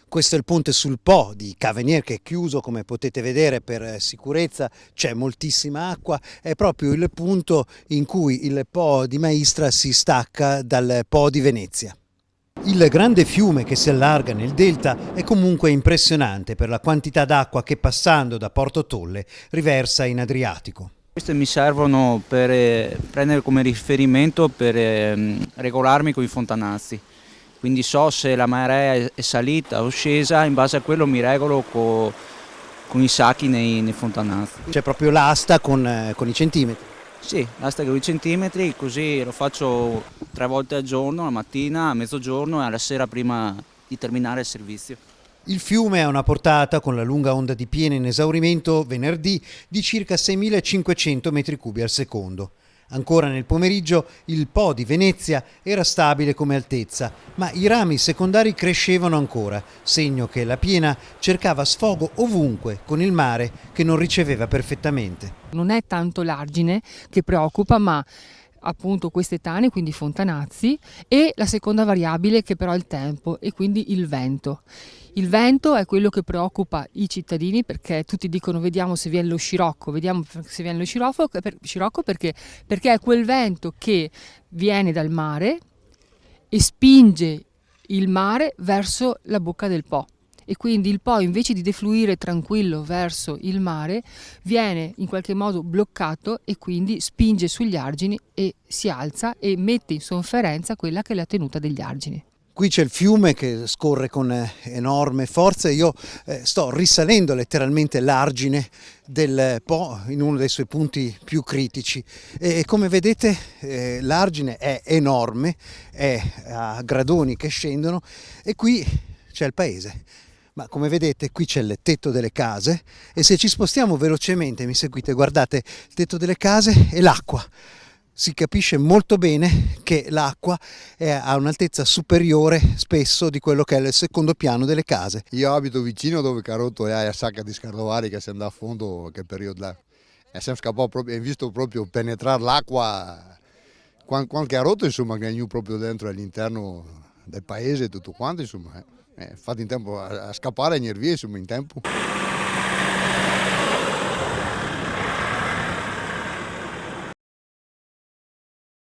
Questo è il ponte sul Po di Cavenier, che è chiuso, come potete vedere, per sicurezza. C'è moltissima acqua, è proprio il punto in cui il Po di Maistra si stacca dal Po di Venezia. Il grande fiume che si allarga nel delta è comunque impressionante per la quantità d'acqua che, passando da Porto Tolle, riversa in Adriatico. Queste mi servono per prendere come riferimento per regolarmi con i fontanazzi. Quindi so se la marea è salita o scesa, in base a quello mi regolo con i sacchi nei fontanazzi. C'è proprio l'asta con i centimetri. Sì, l'asta con i centimetri, così lo faccio 3 volte al giorno, la mattina, a mezzogiorno e alla sera prima di terminare il servizio. Il fiume ha una portata, con la lunga onda di piena in esaurimento venerdì, di circa 6.500 metri cubi al secondo. Ancora nel pomeriggio il Po di Venezia era stabile come altezza, ma i rami secondari crescevano ancora, segno che la piena cercava sfogo ovunque con il mare che non riceveva perfettamente. Non è tanto l'argine che preoccupa, ma appunto queste tane, quindi fontanazzi, e la seconda variabile che però è il tempo e quindi il vento. Il vento è quello che preoccupa i cittadini, perché tutti dicono vediamo se viene lo scirocco, vediamo se viene lo scirocco perché è quel vento che viene dal mare e spinge il mare verso la bocca del Po. E quindi il Po, invece di defluire tranquillo verso il mare, viene in qualche modo bloccato e quindi spinge sugli argini e si alza e mette in sofferenza quella che è la tenuta degli argini. Qui c'è il fiume che scorre con enorme forza. Io sto risalendo letteralmente l'argine del Po in uno dei suoi punti più critici e come vedete l'argine è enorme, è a gradoni che scendono e qui c'è il paese. Ma come vedete qui c'è il tetto delle case e se ci spostiamo velocemente, mi seguite, guardate il tetto delle case e l'acqua. Si capisce molto bene che l'acqua è a un'altezza superiore spesso di quello che è il secondo piano delle case. Io abito vicino dove Carotto è a Sacca di Scardovari, che si andava a fondo, che periodo là. E siamo scappati proprio, e visto proprio penetrare l'acqua, qualche Carotto insomma che è proprio dentro all'interno del paese e tutto quanto insomma. Fate in tempo a scappare e venire via insomma in tempo.